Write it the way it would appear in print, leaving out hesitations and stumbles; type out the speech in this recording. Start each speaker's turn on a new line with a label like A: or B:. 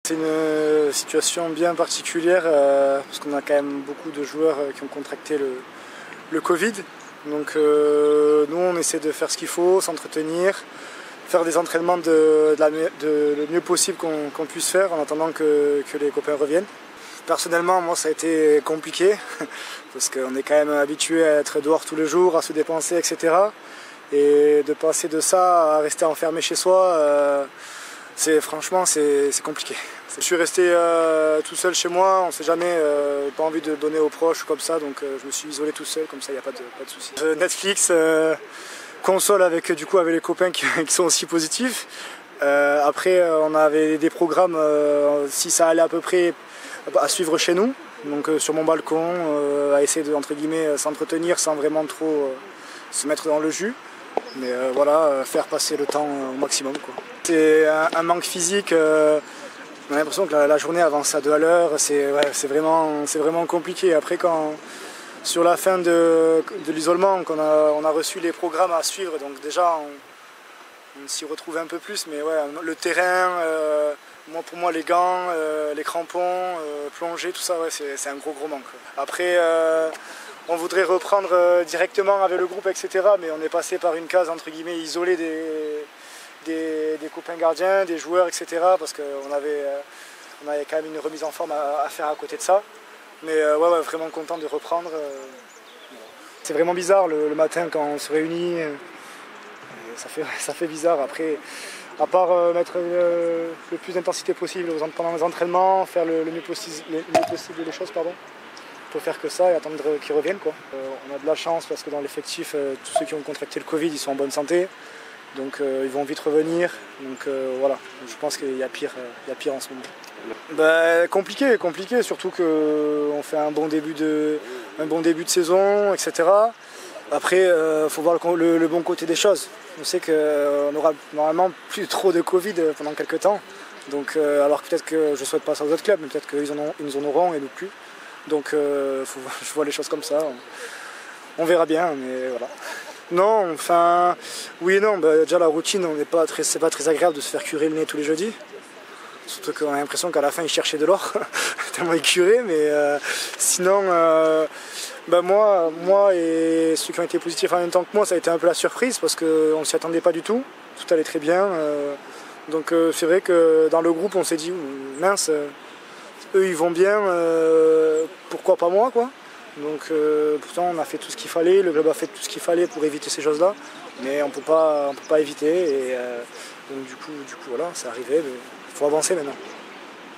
A: C'est une situation bien particulière parce qu'on a quand même beaucoup de joueurs qui ont contracté le Covid. Donc nous on essaie de faire ce qu'il faut, s'entretenir, faire des entraînements le mieux possible qu'on puisse faire en attendant que les copains reviennent. Personnellement, moi ça a été compliqué parce qu'on est quand même habitué à être dehors tous les jours, à se dépenser, etc. Et de passer de ça à rester enfermé chez soi, franchement c'est compliqué. Je suis resté tout seul chez moi, on ne sait jamais, pas envie de donner aux proches comme ça, donc je me suis isolé tout seul, comme ça il n'y a pas de souci. Netflix, console avec les copains qui sont aussi positifs. Après on avait des programmes, si ça allait à peu près, à suivre chez nous, donc sur mon balcon, à essayer de entre guillemets s'entretenir sans vraiment trop se mettre dans le jus. Mais voilà, faire passer le temps au maximum, quoi. C'est un manque physique, on a l'impression que la journée avance à 2 à l'heure, c'est vraiment compliqué. Après sur la fin de l'isolement, on a reçu les programmes à suivre, donc déjà on s'y retrouve un peu plus, mais ouais, le terrain, pour moi les gants, les crampons, plonger, tout ça, ouais, c'est un gros manque. Après, on voudrait reprendre directement avec le groupe, etc. Mais on est passé par une case entre guillemets isolée des copains gardiens, des joueurs, etc. Parce qu'on avait quand même une remise en forme à faire à côté de ça. Mais ouais, vraiment content de reprendre. C'est vraiment bizarre le matin quand on se réunit. Ça fait bizarre. Après, à part mettre le plus d'intensité possible pendant les entraînements, faire le mieux possible les choses, pardon. Il faut faire que ça et attendre qu'ils reviennent, quoi. On a de la chance parce que dans l'effectif, tous ceux qui ont contracté le Covid, ils sont en bonne santé. Donc ils vont vite revenir. Donc voilà, je pense qu'il y a pire en ce moment. Compliqué, surtout qu'on fait un bon début de saison, etc. Après, il faut voir le bon côté des choses. On sait qu'on n'aura normalement plus trop de Covid pendant quelques temps. Donc, alors peut-être que je ne souhaite pas ça aux autres clubs, mais peut-être qu'ils nous en auront et nous plus. Donc je vois les choses comme ça. On verra bien, mais voilà. Non, enfin, oui et non. Déjà la routine, c'est pas très agréable de se faire curer le nez tous les jeudis. Surtout qu'on a l'impression qu'à la fin ils cherchaient de l'or, tellement ils curaient. Mais sinon, moi et ceux qui ont été positifs en même temps que moi, ça a été un peu la surprise parce qu'on ne s'y attendait pas du tout. Tout allait très bien. Donc c'est vrai que dans le groupe, on s'est dit, mince, eux ils vont bien, pourquoi pas moi, quoi. Donc pourtant on a fait tout ce qu'il fallait, le club a fait tout ce qu'il fallait pour éviter ces choses-là, mais on peut pas éviter et donc du coup voilà, c'est arrivé, il faut avancer maintenant.